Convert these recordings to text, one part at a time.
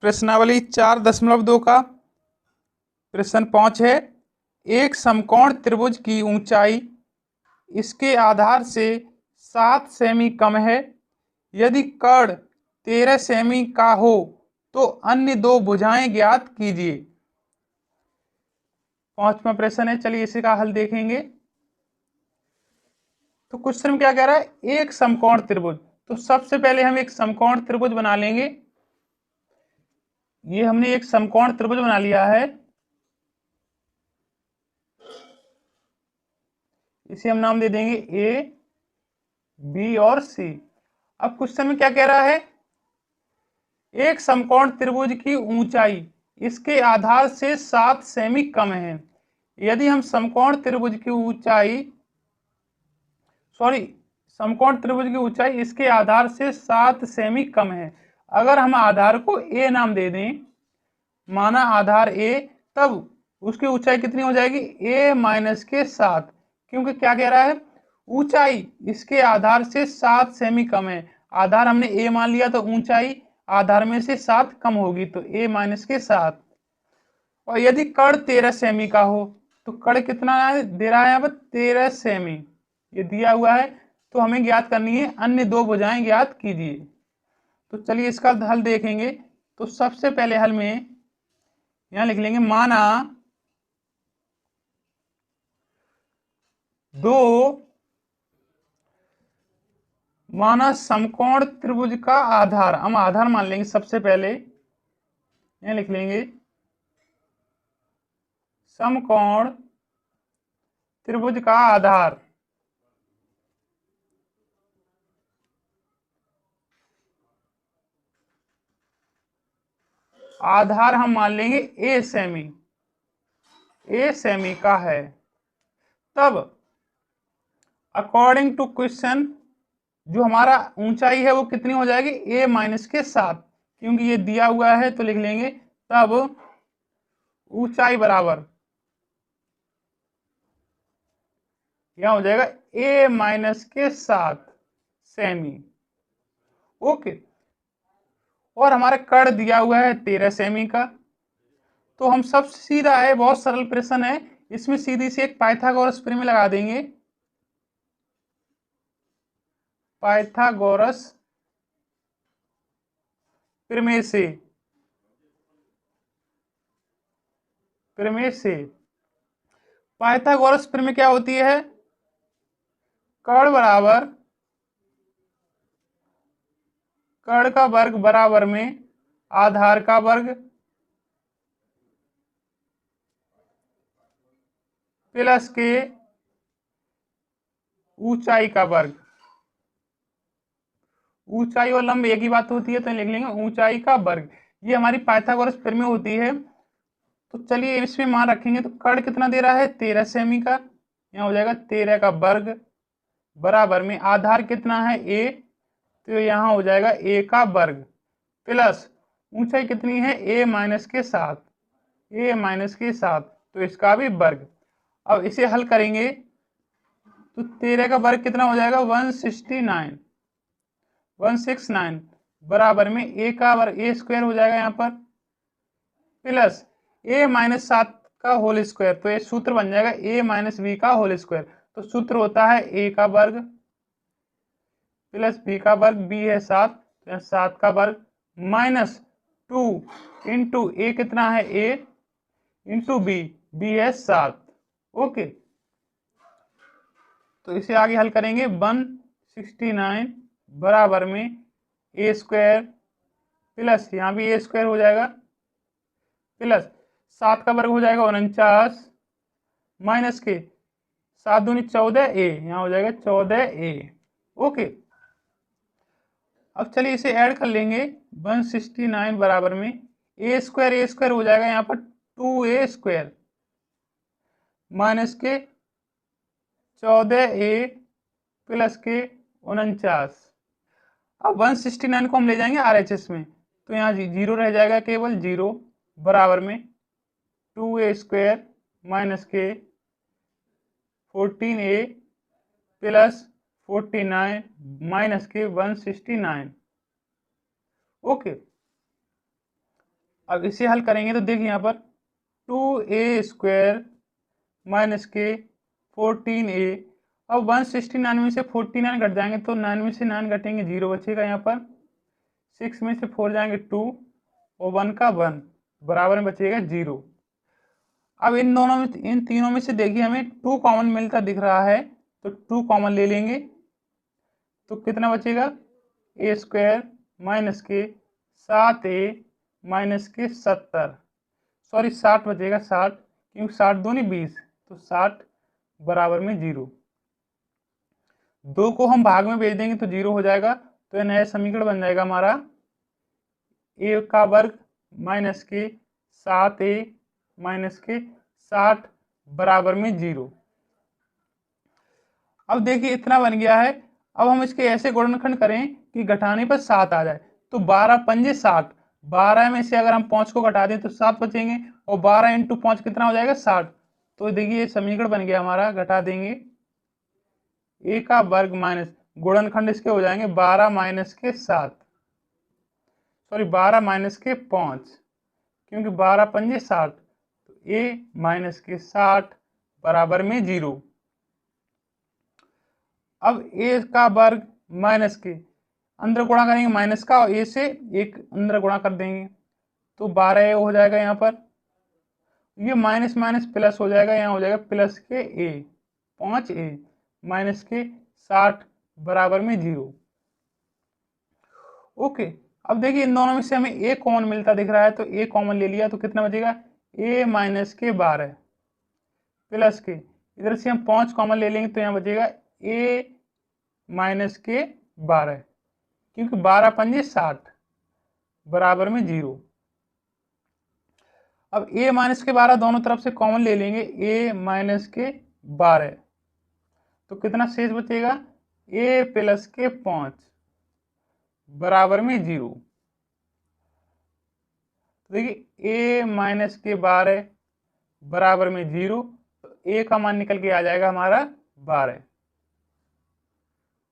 प्रश्नावली 4.2 का प्रश्न 5 है। एक समकोण त्रिभुज की ऊंचाई इसके आधार से 7 सेमी कम है। यदि कर्ण 13 सेमी का हो तो अन्य दो भुजाएं ज्ञात कीजिए। 5वां प्रश्न है, चलिए इसी का हल देखेंगे। तो क्वेश्चन में क्या कह रहा है, एक समकोण त्रिभुज। तो सबसे पहले हम एक समकोण त्रिभुज बना लेंगे। ये हमने एक समकोण त्रिभुज बना लिया है, इसे हम नाम दे देंगे ए, बी और सी। अब क्वेश्चन में क्या कह रहा है, एक समकोण त्रिभुज की ऊंचाई इसके आधार से 7 सेमी कम है। यदि हम समकोण त्रिभुज की ऊंचाई समकोण त्रिभुज की ऊंचाई इसके आधार से 7 सेमी कम है। अगर हम आधार को ए नाम दे दें, माना आधार ए, तब उसकी ऊंचाई कितनी हो जाएगी, ए माइनस के 7। क्योंकि क्या कह रहा है, ऊंचाई इसके आधार से 7 सेमी कम है। आधार हमने ए मान लिया तो ऊंचाई आधार में से 7 कम होगी, तो ए माइनस के 7। और यदि कर्ण 13 सेमी का हो तो कर्ण कितना दे रहा है, यहाँ पर 13 सेमी ये दिया हुआ है। तो हमें ज्ञात करनी है अन्य दो भुजाएं ज्ञात कीजिए। तो चलिए इसका हल देखेंगे। तो सबसे पहले हल में यहां लिख लेंगे, माना समकोण त्रिभुज का आधार, हम आधार मान लेंगे सबसे पहले। यहां लिख लेंगे समकोण त्रिभुज का आधार। आधार हम मान लेंगे ए सेमी का है। तब अकॉर्डिंग टू क्वेश्चन जो हमारा ऊंचाई है वो कितनी हो जाएगी, ए माइनस के 7। क्योंकि ये दिया हुआ है तो लिख लेंगे तब ऊंचाई बराबर यहां हो जाएगा ए माइनस के 7 सेमी। ओके। और हमारा कर्ण दिया हुआ है 13 सेमी का। तो हम सब सीधा है, बहुत सरल प्रश्न है, इसमें सीधी सी एक पाइथागोरस प्रमेय लगा देंगे। पाइथागोरस प्रमेय से पाइथागोरस प्रमेय क्या होती है, कर्ण बराबर कर्ण का वर्ग बराबर में आधार का वर्ग प्लस के ऊंचाई का वर्ग। ऊंचाई और लंब एक ही बात होती है, तो लिख लेंगे ऊंचाई का वर्ग। ये हमारी पाइथागोरस प्रमेय होती है। तो चलिए इसमें मान रखेंगे। तो कर्ण कितना दे रहा है, 13 सेमी का। यहाँ हो जाएगा 13 का वर्ग बराबर में आधार कितना है, ए, तो यहाँ हो जाएगा ए का वर्ग प्लस ऊंचाई कितनी है, ए माइनस के 7, तो इसका भी वर्ग। अब इसे हल करेंगे तो 13 का वर्ग कितना हो जाएगा, 169 बराबर में ए का वर्ग, ए स्क्वायर हो जाएगा यहाँ पर, प्लस ए माइनस 7 का होल स्क्वायर। तो ये सूत्र बन जाएगा ए माइनस बी का होल स्क्वायर। तो सूत्र होता है ए का वर्ग प्लस बी का वर्ग, बी है 7, तो 7 का वर्ग माइनस 2 इंटू ए कितना है, ए इंटू बी, बी है 7। ओके। तो इसे आगे हल करेंगे, 169 बराबर में ए स्क्वायर प्लस यहाँ भी ए स्क्वायर हो जाएगा प्लस 7 का वर्ग हो जाएगा 49 माइनस के 7 दूनी 14 ए, यहाँ हो जाएगा 14 ए। ओके। अब चलिए इसे ऐड कर लेंगे, 169 बराबर में ए स्क्वायर हो जाएगा यहाँ पर 2a स्क्वायर माइनस के 14a प्लस के 49। अब 169 को हम ले जाएंगे RHS में, तो यहाँ जीरो रह जाएगा, केवल 0 बराबर में 2a स्क्वायर माइनस के 14a प्लस 49 माइनस के 169। ओके। अब इसे हल करेंगे तो देखिए यहाँ पर 2a² माइनस के 14a। अब 169 में से 49 घट जाएंगे तो 9 में से 9 घटेंगे 0 बचेगा यहाँ पर। 6 में से 4 जाएंगे 2 और 1 का 1 बराबर में बचेगा 0। अब इन तीनों में से देखिए हमें 2 कॉमन मिलता दिख रहा है तो 2 कॉमन ले लेंगे तो कितना बचेगा a² माइनस के 7a माइनस के 70, सॉरी 60 बचेगा 60, क्योंकि 60 दूनी 20 तो 60 बराबर में 0। 2 को हम भाग में भेज देंगे तो 0 हो जाएगा तो यह नया समीकरण बन जाएगा हमारा a का वर्ग माइनस के 7a माइनस के 60 बराबर में 0। अब देखिए इतना बन गया है। अब हम इसके ऐसे गुणनखंड करें कि घटाने पर 7 आ जाए तो 12 पंजे 60, 12 में से अगर हम 5 को घटा दें तो 7 बचेंगे और 12 इंटू 5 कितना हो जाएगा 60। तो देखिए समीकरण बन गया हमारा। घटा देंगे a का वर्ग माइनस गुणनखंड इसके हो जाएंगे 12 माइनस के 7, सॉरी 12 माइनस के 5, क्योंकि 12 पंजे 60 तो a माइनस के 60 बराबर में 0। अब a का वर्ग माइनस के अंदर गुणा करेंगे माइनस का और a से एक अंदर गुणा कर देंगे तो 12 हो जाएगा यहाँ पर। ये माइनस माइनस प्लस हो जाएगा, यहाँ हो जाएगा प्लस के a 5a माइनस के 60 बराबर में 0। ओके, अब देखिए इन दोनों में से हमें a कॉमन मिलता दिख रहा है तो a कॉमन ले लिया तो कितना बचेगा a माइनस के 12 प्लस के इधर से हम 5 कॉमन ले लेंगे तो यहाँ बचेगा a माइनस के 12, क्योंकि 12 पंजे 60 बराबर में 0। अब a माइनस के 12 दोनों तरफ से कॉमन ले लेंगे a माइनस के 12 तो कितना शेष बचेगा a प्लस के 5 बराबर में 0। तो देखिए a माइनस के 12 बराबर में 0 तो a का मान निकल के आ जाएगा हमारा 12।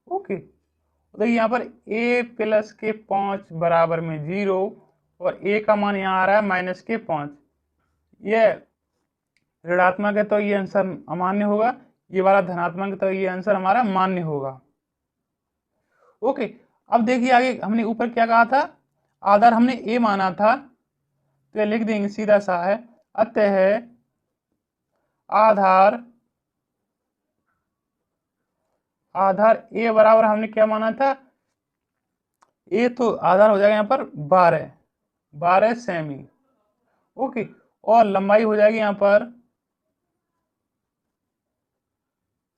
ओके, तो देखिए यहाँ पर a प्लस के 5 बराबर में 0 और a का मान यहाँ आ रहा है माइनस के 5। यह ऋणात्मक है तो ये आंसर अमान्य होगा, ये वाला धनात्मक है तो ये आंसर हमारा मान्य होगा। ओके, अब देखिए आगे हमने ऊपर क्या कहा था, आधार हमने a माना था तो ये लिख देंगे सीधा सा है, अतः आधार a बराबर हमने क्या माना था, a तो आधार हो जाएगा यहाँ पर 12 सेमी। ओके, और लंबाई हो जाएगी यहाँ पर,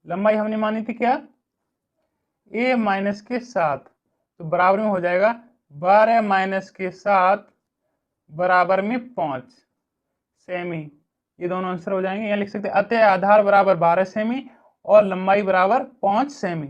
लंबाई हमने मानी थी क्या a माइनस के 7 तो बराबर में हो जाएगा 12 माइनस के 7 बराबर में 5 सेमी। ये दोनों आंसर हो जाएंगे। यहाँ लिख सकते हैं अतः आधार बराबर 12 सेमी और लंबाई बराबर 5 सेमी।